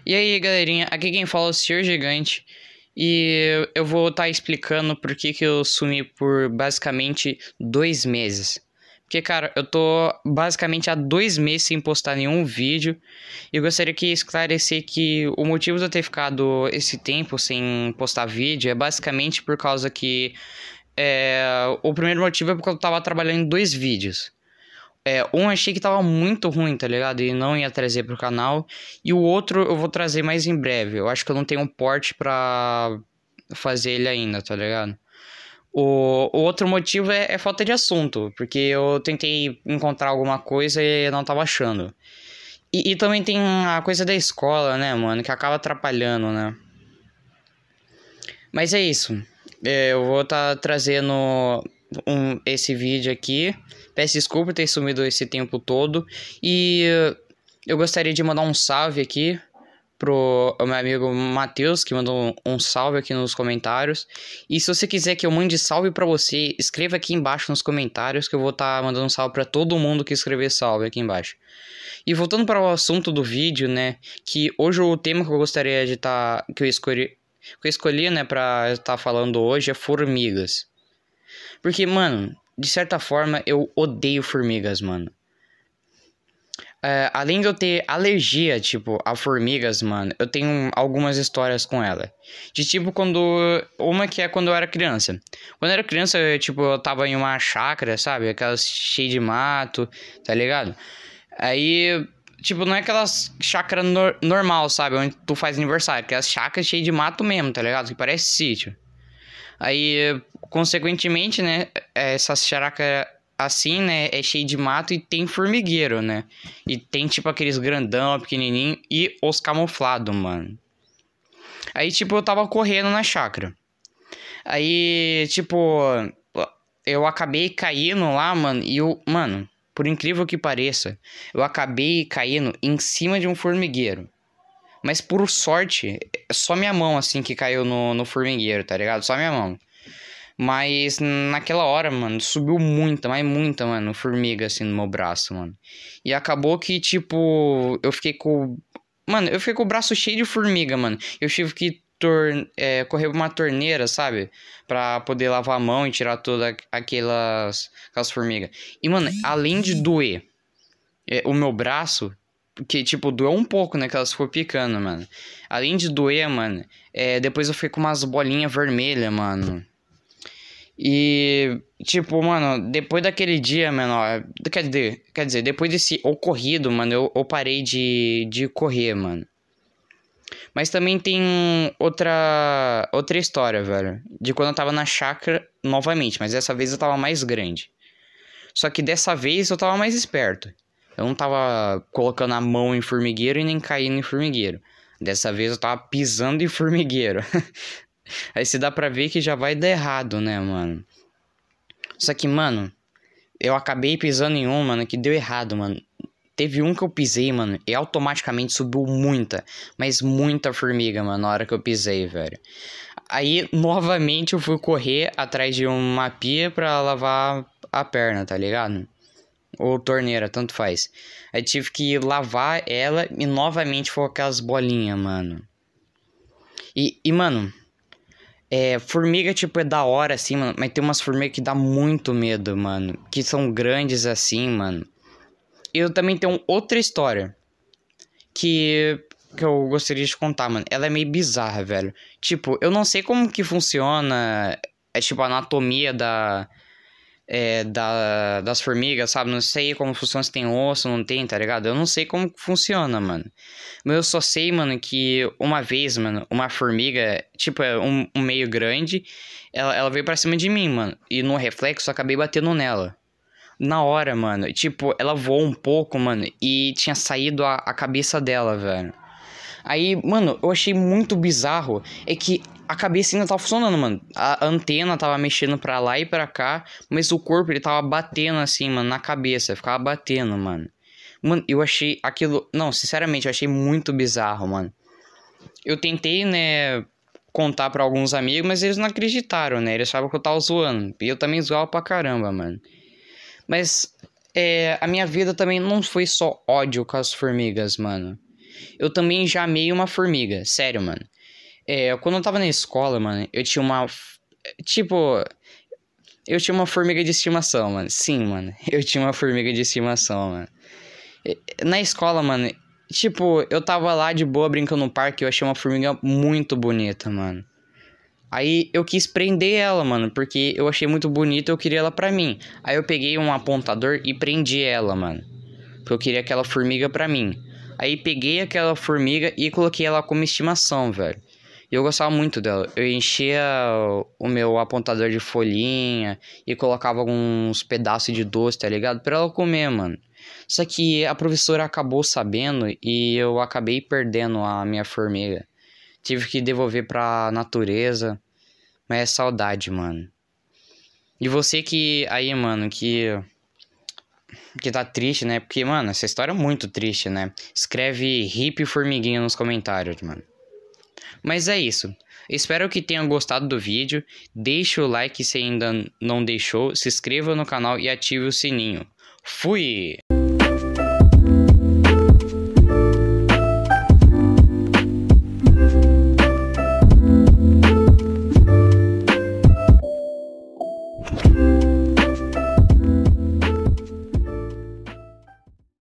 E aí, galerinha, aqui quem fala é o Senhor Gigante. E eu vou estar explicando por que eu sumi por basicamente 2 meses. Porque, cara, eu tô basicamente há 2 meses sem postar nenhum vídeo. E eu gostaria que esclarecer que o motivo de eu ter ficado esse tempo sem postar vídeo é basicamente por causa que... o primeiro motivo é porque eu tava trabalhando em 2 vídeos. Um achei que tava muito ruim, tá ligado? E não ia trazer pro canal. E o outro eu vou trazer mais em breve. Eu acho que eu não tenho um porte pra fazer ele ainda, tá ligado? O outro motivo é falta de assunto. Porque eu tentei encontrar alguma coisa e não tava achando. E também tem a coisa da escola, né, mano? Que acaba atrapalhando, né? Mas é isso. Eu vou estar trazendo esse vídeo aqui. Peço desculpa por ter sumido esse tempo todo. E eu gostaria de mandar um salve aqui pro meu amigo Matheus, que mandou um salve aqui nos comentários. E se você quiser que eu mande salve pra você, escreva aqui embaixo nos comentários, que eu vou estar mandando um salve pra todo mundo que escrever salve aqui embaixo. E voltando para o assunto do vídeo, né, que hoje o tema que eu gostaria de estar, que eu escolhi, né, pra estar falando hoje é formigas. Porque, mano, de certa forma eu odeio formigas, mano. Além de eu ter alergia, tipo, a formigas, mano, eu tenho algumas histórias com ela. De tipo, uma que é quando eu era criança. Quando eu era criança, eu tava em uma chácara, sabe? Aquelas cheias de mato, tá ligado? Aí, tipo, não é aquelas chácara normal, sabe? Onde tu faz aniversário. Que é as chácaras cheias de mato mesmo, tá ligado? Que parece sítio. Aí, consequentemente, né? Essa chácara assim, né? É cheia de mato e tem formigueiro, né? E tem, tipo, aqueles grandão, pequenininho e os camuflados, mano. Aí, tipo, eu tava correndo na chácara. Aí, tipo, eu acabei caindo lá, mano. E mano, por incrível que pareça, eu acabei caindo em cima de um formigueiro. Mas por sorte, é só minha mão, assim, que caiu no formigueiro, tá ligado? Só minha mão. Mas naquela hora, mano, subiu muita, mas muita, mano, formiga, assim, no meu braço, mano. E acabou que, tipo, eu fiquei com... Mano, eu fiquei com o braço cheio de formiga, mano. Eu tive que correr pra uma torneira, sabe? Pra poder lavar a mão e tirar todas aquelas formigas. E, mano, além de doer o meu braço... Que, tipo, doeu um pouco, né? Que elas ficou picando, mano. Além de doer, mano, depois eu fiquei com umas bolinhas vermelhas, mano. E, tipo, mano, depois daquele dia, mano, ó, quer dizer, depois desse ocorrido, mano, eu parei de correr, mano. Mas também tem outra história, velho. De quando eu tava na chácara novamente, mas dessa vez eu tava mais grande. Só que dessa vez eu tava mais esperto. Eu não tava colocando a mão em formigueiro e nem caindo em formigueiro. Dessa vez eu tava pisando em formigueiro. Aí se dá pra ver que já vai dar errado, né, mano? Só que, mano, eu acabei pisando em um, mano, que deu errado, mano. Teve um que eu pisei, mano, e automaticamente subiu muita, mas muita formiga, mano, na hora que eu pisei, velho. Aí, novamente, eu fui correr atrás de uma pia pra lavar a perna, tá ligado? Ou torneira, tanto faz. Aí tive que lavar ela e novamente foi aquelas bolinhas, mano. E mano, formiga, tipo, é da hora, assim, mano. Mas tem umas formigas que dá muito medo, mano. Que são grandes assim, mano. E eu também tenho outra história que eu gostaria de contar, mano. Ela é meio bizarra, velho. Tipo, eu não sei como que funciona, tipo, a anatomia das formigas, sabe? Não sei como funciona, se tem osso, não tem, tá ligado? Eu não sei como funciona, mano. Mas eu só sei, mano, que uma vez, mano, uma formiga, tipo, um meio grande, ela veio pra cima de mim, mano. E no reflexo eu acabei batendo nela. Na hora, mano. Tipo, ela voou um pouco, mano, e tinha saído a cabeça dela, velho. Aí, mano, eu achei muito bizarro. É que a cabeça ainda tava funcionando, mano. A antena tava mexendo pra lá e pra cá. Mas o corpo, ele tava batendo assim, mano, na cabeça. Ficava batendo, mano. Mano, eu achei aquilo... Não, sinceramente, eu achei muito bizarro, mano. Eu tentei, né, contar pra alguns amigos, mas eles não acreditaram, né? Eles achavam que eu tava zoando. E eu também zoava pra caramba, mano. Mas, a minha vida também não foi só ódio com as formigas, mano. Eu também já amei uma formiga, sério, mano. Quando eu tava na escola, mano, eu tinha uma... Tipo... Eu tinha uma formiga de estimação, mano. Sim, mano. Eu tinha uma formiga de estimação, mano. Na escola, mano, tipo, eu tava lá de boa brincando no parque, eu achei uma formiga muito bonita, mano. Aí eu quis prender ela, mano, porque eu achei muito bonita e eu queria ela pra mim. Aí eu peguei um apontador e prendi ela, mano. Porque eu queria aquela formiga pra mim. Aí peguei aquela formiga e coloquei ela como estimação, velho. E eu gostava muito dela. Eu enchia o meu apontador de folhinha e colocava alguns pedaços de doce, tá ligado? Pra ela comer, mano. Só que a professora acabou sabendo e eu acabei perdendo a minha formiga. Tive que devolver pra natureza. Mas é saudade, mano. E você que aí, mano, que tá triste, né? Porque, mano, essa história é muito triste, né? Escreve hippie formiguinha nos comentários, mano. Mas é isso. Espero que tenham gostado do vídeo. Deixe o like se ainda não deixou. Se inscreva no canal e ative o sininho. Fui!